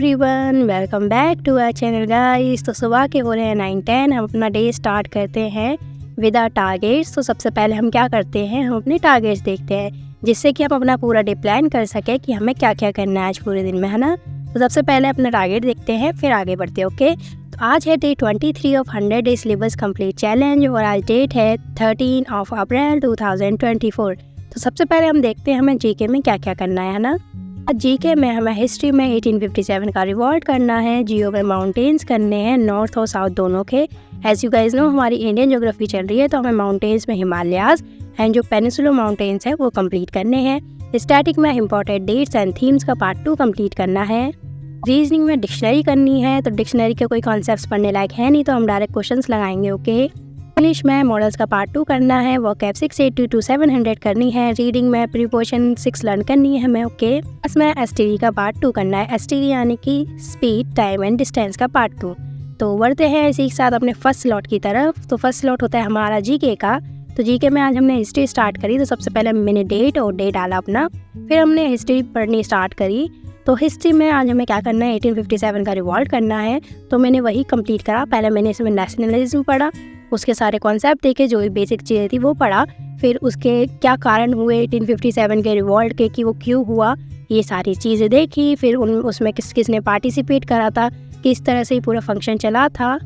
Everyone, welcome back to our channel guys. तो सुबह के हो रहे हैं 9-10। हम अपना डे स्टार्ट करते हैं विद आवर टारगेट्स। तो सबसे पहले हम क्या करते हैं, हम अपने टारगेट्स देखते हैं जिससे कि हम अपना पूरा डे प्लान कर सकें कि हमें क्या क्या करना है आज पूरे दिन में, है ना। तो सबसे पहले अपना टारगेट देखते हैं, फिर आगे बढ़ते हैं। ओके, तो आज है day 23 of 100 day syllabus complete challenge और आज डेट है 13 ऑफ अप्रैल 2024। तो सबसे पहले हम देखते हैं हमें जीके में क्या क्या करना है ना। जीके में हमें हिस्ट्री में 1857 का रिवॉल्ट करना है, जियो में माउंटेन्स करने हैं नॉर्थ और साउथ दोनों के। एज यू गाइज नो हमारी इंडियन ज्योग्राफी चल रही है तो हमें माउंटेन्स में हिमालयाज एंड जो पेनिसुलर माउंटेन्स है वो कंप्लीट करने हैं। स्टैटिक में इंपॉर्टेंट डेट्स एंड थीम्स का पार्ट 2 कंप्लीट करना है। रीजनिंग में डिक्शनरी करनी है, तो डिक्शनरी के कोई कॉन्सेप्ट्स पढ़ने लायक है नहीं तो हम डायरेक्ट क्वेश्चंस लगाएंगे। ओके, इंग्लिश में मॉडल्स का पार्ट 2 करना है, वोकैब 680 to 700 करनी है। रीडिंग में प्रीपोजिशन 6 लर्न करनी है हमें। ओके, इसमें एसटीडी का पार्ट 2 करना है, एसटीडी यानी कि स्पीड, टाइम एंड डिस्टेंस का पार्ट 2। तो बढ़ते हैं इसी के साथ अपने फर्स्ट स्लॉट की तरफ। तो फर्स्ट स्लॉट होता है हमारा जीके का। तो जीके में आज हमने हिस्ट्री स्टार्ट करी, तो सबसे पहले मैंने डेट और डे डाला अपना, फिर हमने हिस्ट्री पढ़नी स्टार्ट करी। तो हिस्ट्री में आज हमें क्या करना है, 1857 का रिवॉल्ट करना है, तो मैंने वही कंप्लीट करा। पहले मैंने इसमें नेशनलिज्म पढ़ा, उसके सारे कॉन्सेप्ट देखे, जो भी बेसिक चीज़ें थी वो पढ़ा, फिर उसके क्या कारण हुए 1857 के रिवॉल्ट के, कि वो क्यों हुआ, ये सारी चीज़ें देखी। फिर उसमें किस किस ने पार्टिसिपेट करा था, किस तरह से पूरा फंक्शन चला था,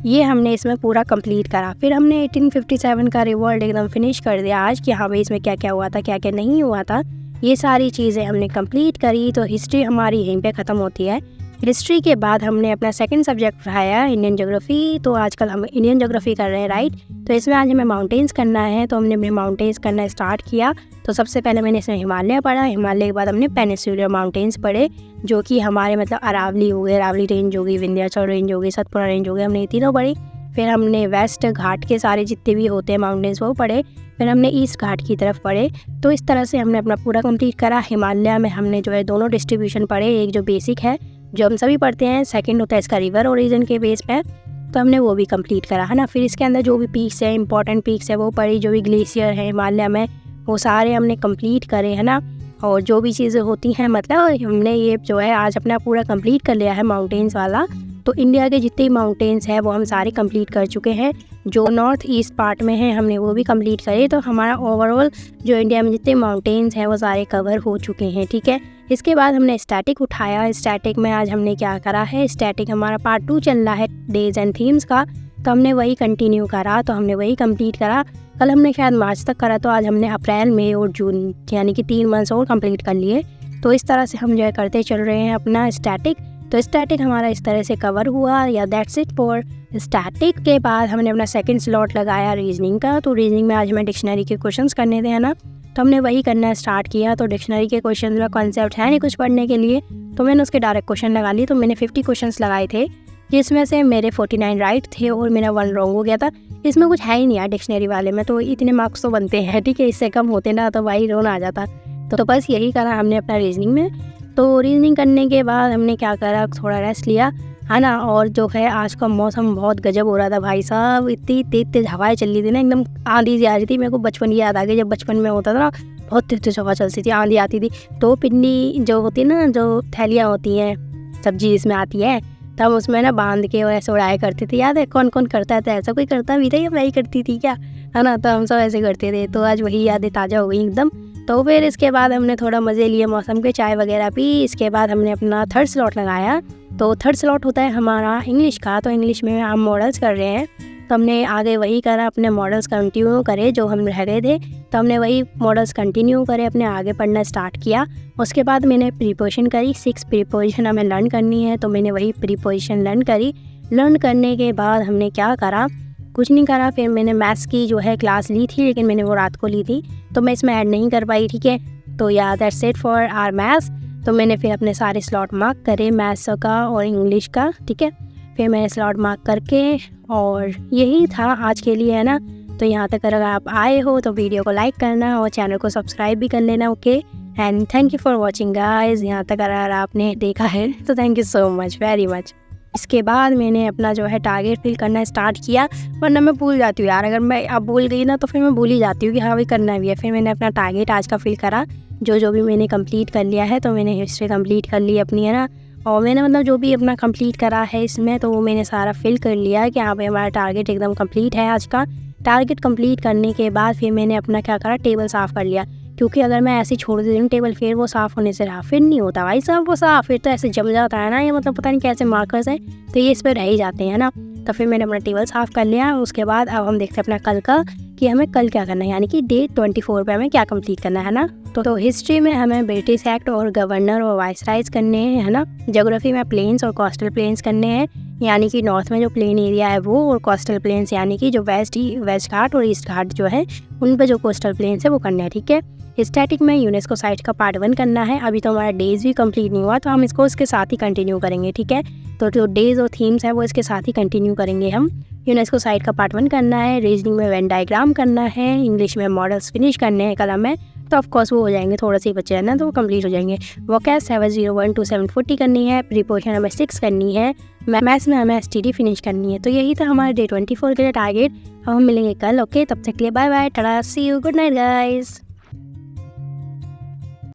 ये हमने इसमें पूरा कंप्लीट करा। फिर हमने 1857 का रिवॉल्ट एकदम फिनिश कर दिया आज कि हाँ भाई इसमें क्या क्या हुआ था, क्या क्या नहीं हुआ था, ये सारी चीज़ें हमने कंप्लीट करी। तो हिस्ट्री हमारी यहीं पे ख़त्म होती है। हिस्ट्री के बाद हमने अपना सेकंड सब्जेक्ट पढ़ाया इंडियन ज्योग्राफी। तो आजकल हम इंडियन ज्योग्राफी कर रहे हैं, राइट। तो इसमें आज हमें माउंटेन्स करना है, तो हमने माउंटेन्स करना स्टार्ट किया। तो सबसे पहले मैंने इसमें हिमालय पढ़ा, हिमालय के बाद हमने पेनिसुलर माउंटेन्स पढ़े, जो कि हमारे मतलब अरावली हो गए, अरावली रेंज हो गई, विंध्याचल रेंज हो गई, सतपुड़ा रेंज हो गई, हमने ये तीनों पढ़ी। फिर हमने वेस्ट घाट के सारे जितने भी होते हैं माउंटेन्स वो पढ़े, फिर हमने ईस्ट घाट की तरफ पढ़े। तो इस तरह से हमने अपना पूरा कंप्लीट करा। हिमालय में हमने जो है दोनों डिस्ट्रीब्यूशन पढ़े, एक जो बेसिक है जो हम सभी पढ़ते हैं, सेकंड होता है इसका रिवर ओरिजिन के बेस पे, तो हमने वो भी कंप्लीट करा, है ना। फिर इसके अंदर जो भी पीक्स है, इंपॉर्टेंट पीक्स है वो पढ़ी, जो भी ग्लेशियर है हिमालय में वो सारे हमने कंप्लीट करे, है ना। और जो भी चीज़ें होती हैं मतलब हमने ये जो है आज अपना पूरा कंप्लीट कर लिया है माउंटेन्स वाला। तो इंडिया के जितने माउंटेन्स हैं वो हम सारे कंप्लीट कर चुके हैं। जो नॉर्थ ईस्ट पार्ट में है हमने वो भी कंप्लीट करे। तो हमारा ओवरऑल जो इंडिया में जितने माउंटेन्स हैं वो सारे कवर हो चुके हैं, ठीक है। इसके बाद हमने स्टैटिक उठाया। स्टैटिक में आज हमने क्या करा है, स्टैटिक हमारा पार्ट 2 चल रहा है डेज एंड थीम्स का, तो हमने वही कंटिन्यू करा, तो हमने वही कंप्लीट करा। कल हमने शायद मार्च तक करा, तो आज हमने अप्रैल, मई और जून यानी कि 3 मंथ्स और कंप्लीट कर लिए। तो इस तरह से हम जो है करते चल रहे हैं अपना स्टैटिक। तो स्टैटिक हमारा इस तरह से कवर हुआ, या दैट्स इट फॉर स्टैटिक। के बाद हमने अपना सेकंड स्लॉट लगाया रीजनिंग का। तो रीजनिंग में आज हमें डिक्शनरी के क्वेश्चंस करने थे, है ना, तो हमने वही करना स्टार्ट किया। तो डिक्शनरी के क्वेश्चन में कॉन्सेप्ट है नहीं कुछ पढ़ने के लिए, तो मैंने उसके डायरेक्ट क्वेश्चन लगा लिए। तो मैंने 50 क्वेश्चंस लगाए थे, जिसमें से मेरे 49 राइट थे और मेरा 1 रॉन्ग हो गया था। इसमें कुछ है ही नहीं यार डिक्शनरी वाले में, तो इतने मार्क्स तो बनते हैं, ठीक है। इससे कम होते ना तो भाई रोना आ जाता। तो बस यही करा हमने अपना रीजनिंग में। तो रीजनिंग करने के बाद हमने क्या करा, थोड़ा रेस्ट लिया, है ना। और जो है आज का मौसम बहुत गजब हो रहा था भाई साहब, इतनी तेज तेज हवाएं चल रही थी ना, एकदम आंधी सी आ रही थी। मेरे को बचपन की याद आ गई, जब बचपन में होता था ना बहुत तेज तेज हवा चलती थी, आंधी आती थी। तो पिन्नी जो होती है ना, जो थैलियाँ होती हैं सब्जी जिसमें आती है, तब उसमें ना बांध के और ऐसे उड़ाया करते थे। याद है कौन कौन करता था ऐसा, कोई करता भी था या मैं ही करती थी क्या, है ना। तो हम सब ऐसे करते थे। तो आज वही यादें ताज़ा हो गई एकदम। तो फिर इसके बाद हमने थोड़ा मज़े लिए मौसम के, चाय वगैरह पी। इसके बाद हमने अपना थर्ड स्लॉट लगाया। तो थर्ड स्लॉट होता है हमारा इंग्लिश का। तो इंग्लिश में हम मॉडल्स कर रहे हैं, तो हमने आगे वही करा, अपने मॉडल्स कंटिन्यू करे जो हम रह गए थे। तो हमने वही मॉडल्स कंटिन्यू करे, अपने आगे पढ़ना स्टार्ट किया। उसके बाद मैंने प्रीपोजिशन करी, 6 प्रीपोजिशन हमें लर्न करनी है, तो मैंने वही प्रीपोजिशन लर्न करी। लर्न करने के बाद हमने क्या करा, कुछ नहीं करा। फिर मैंने मैथ्स की जो है क्लास ली थी, लेकिन मैंने वो रात को ली थी तो मैं इसमें ऐड नहीं कर पाई, ठीक है। तो yeah that's it for our maths. तो मैंने फिर अपने सारे स्लॉट मार्क करे मैथ्स का और इंग्लिश का, ठीक है। फिर मैंने स्लॉट मार्क करके, और यही था आज के लिए, है ना। तो यहाँ तक अगर आप आए हो तो वीडियो को लाइक करना और चैनल को सब्सक्राइब भी कर लेना, okay. And thank you for watching guys. यहाँ तक अगर आपने देखा है तो thank you so much, very much. इसके बाद मैंने अपना जो है टारगेट फिल करना स्टार्ट किया, वरना मैं भूल जाती हूँ यार। अगर मैं अब भूल गई ना तो फिर मैं भूल ही जाती हूँ कि हाँ भाई करना भी है। फिर मैंने अपना टारगेट आज का फिल करा, जो भी मैंने कंप्लीट कर लिया है। तो मैंने हिस्ट्री कंप्लीट कर ली अपनी, है ना। और मैंने मतलब जो भी अपना कंप्लीट करा है इसमें, तो वो मैंने सारा फिल कर लिया कि यहाँ पे हमारा टारगेट एकदम कंप्लीट है आज का। टारगेट कंप्लीट करने के बाद फिर मैंने अपना क्या करा, टेबल साफ़ कर लिया, क्योंकि अगर मैं ऐसे ही छोड़ देती हूँ टेबल फिर वो साफ़ होने से रहा फिर नहीं होता भाई साहब वो साफ़, फिर तो ऐसे जम जाता है ना ये, मतलब पता नहीं कैसे मार्कर्स हैं तो ये इस पर रह ही जाते हैं ना। तो फिर मैंने अपना टेबल साफ़ कर लिया। उसके बाद अब हम देखते हैं अपना कल का कि हमें कल क्या करना है, यानी कि डे 24 पे हमें क्या कंप्लीट करना है ना। तो हिस्ट्री में हमें ब्रिटिश एक्ट और गवर्नर और वाइसराइज करने हैं, है ना। ज्योग्राफी में प्लेन्स और कोस्टल प्लेन्स करने हैं, यानी कि नॉर्थ में जो प्लेन एरिया है वो, और कोस्टल प्लेन्स यानी कि जो वेस्ट घाट और ईस्ट घाट जो है उन पर जो कोस्टल प्लेन्स है वो करने हैं, ठीक है। स्टैटिक में यूनेस्को साइट का पार्ट 1 करना है। अभी तो हमारा डेज भी कंप्लीट नहीं हुआ तो हम इसको इसके साथ ही कंटिन्यू करेंगे, ठीक है। तो जो डेज और थीम्स है वो इसके साथ ही कंटिन्यू करेंगे हम। यूनेस्को साइट का पार्ट 1 करना है, रीजनिंग में वेन डायग्राम करना है, इंग्लिश में मॉडल्स फिनिश करने हैं कलम में, तो ऑफकोर्स वो हो जाएंगे, थोड़े से बच्चे हैं ना तो वो कंप्लीट हो जाएंगे। वोकैब 701 to 740 करनी है, प्रीपोजिशन हमें 6 करनी है, मैथ्स में हमें STD फिनिश करनी है। तो यही था हमारे डे 24 के लिए टारगेट। अब हम मिलेंगे कल, ओके। तब तक के लिए bye bye, tata, see you, good night guys.